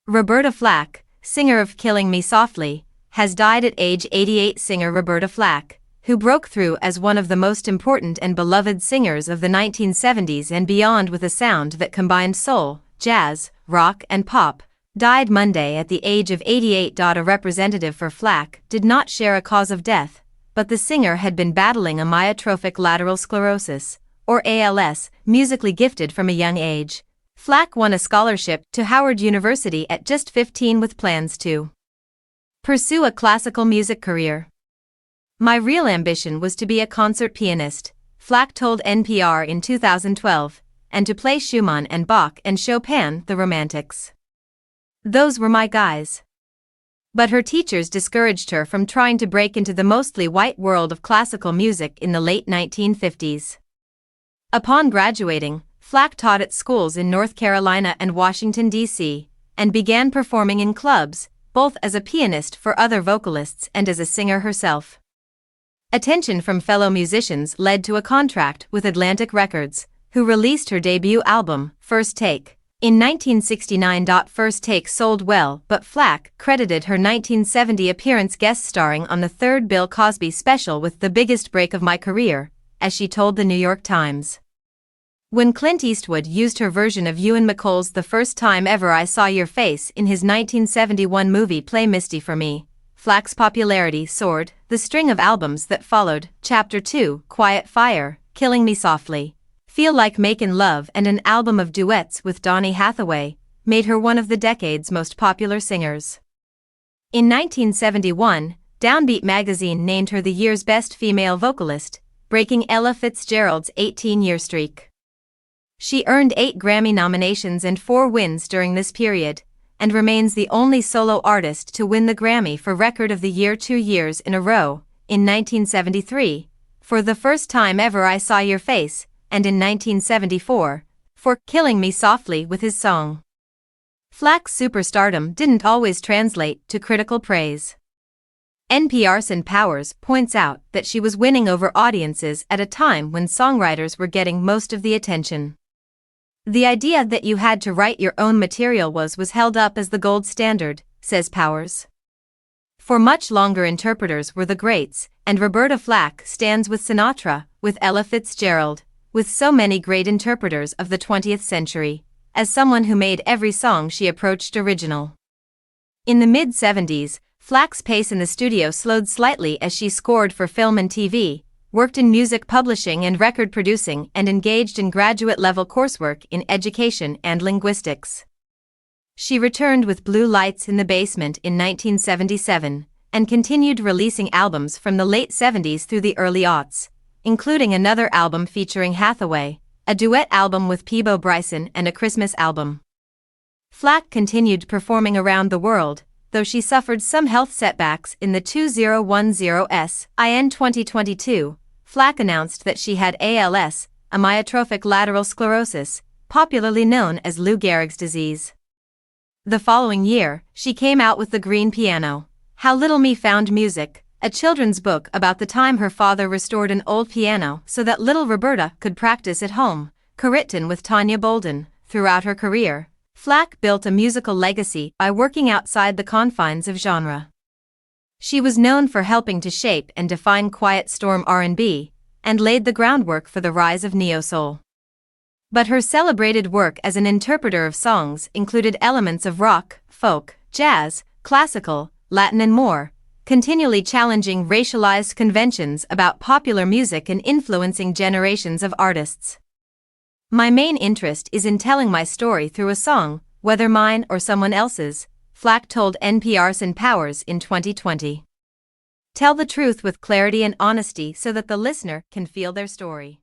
Roberta Flack, singer of Killing Me Softly, has died at age 88. Singer Roberta Flack, who broke through as one of the most important and beloved singers of the 1970s and beyond with a sound that combined soul, jazz, rock and pop, died Monday at the age of 88. A representative for Flack did not share a cause of death, but the singer had been battling amyotrophic lateral sclerosis, or ALS, musically gifted from a young age. Flack won a scholarship to Howard University at just 15 with plans to pursue a classical music career. "My real ambition was to be a concert pianist," Flack told NPR in 2012, "and to play Schumann and Bach and Chopin, the Romantics. Those were my guys." But her teachers discouraged her from trying to break into the mostly white world of classical music in the late 1950s. Upon graduating, Flack taught at schools in North Carolina and Washington, D.C., and began performing in clubs, both as a pianist for other vocalists and as a singer herself. Attention from fellow musicians led to a contract with Atlantic Records, who released her debut album, First Take, in 1969. First Take sold well, but Flack credited her 1970 appearance guest starring on the third Bill Cosby special with "the biggest break of my career," as she told the New York Times. When Clint Eastwood used her version of Ewan McCall's "The First Time Ever I Saw Your Face" in his 1971 movie Play Misty for Me, Flack's popularity soared. The string of albums that followed, Chapter 2, Quiet Fire, Killing Me Softly, Feel Like Makin' Love, and an album of duets with Donny Hathaway, made her one of the decade's most popular singers. In 1971, Downbeat magazine named her the year's best female vocalist, breaking Ella Fitzgerald's 18-year streak. She earned 8 Grammy nominations and 4 wins during this period, and remains the only solo artist to win the Grammy for Record of the Year 2 years in a row, in 1973, for "The First Time Ever I Saw Your Face," and in 1974, for "Killing Me Softly" with his song. Flack's superstardom didn't always translate to critical praise. NPR's Powers points out that she was winning over audiences at a time when songwriters were getting most of the attention. "The idea that you had to write your own material was held up as the gold standard," says Powers. "For much longer interpreters were the greats, and Roberta Flack stands with Sinatra, with Ella Fitzgerald, with so many great interpreters of the 20th century, as someone who made every song she approached original." In the mid-70s, Flack's pace in the studio slowed slightly as she scored for film and TV, worked in music publishing and record producing, and engaged in graduate-level coursework in education and linguistics. She returned with Blue Lights in the Basement in 1977, and continued releasing albums from the late 70s through the early aughts, including another album featuring Hathaway, a duet album with Peabo Bryson, and a Christmas album. Flack continued performing around the world, though she suffered some health setbacks in the 2010s. In 2022, Flack announced that she had ALS, amyotrophic lateral sclerosis, popularly known as Lou Gehrig's disease. The following year, she came out with The Green Piano, How Little Me Found Music, a children's book about the time her father restored an old piano so that little Roberta could practice at home, co-written with Tanya Bolden. Throughout her career, Flack built a musical legacy by working outside the confines of genre. She was known for helping to shape and define quiet storm R&B, and laid the groundwork for the rise of neo-soul. But her celebrated work as an interpreter of songs included elements of rock, folk, jazz, classical, Latin and more, continually challenging racialized conventions about popular music and influencing generations of artists. "My main interest is in telling my story through a song, whether mine or someone else's," Flack told NPR's Powers in 2020. "Tell the truth with clarity and honesty so that the listener can feel their story."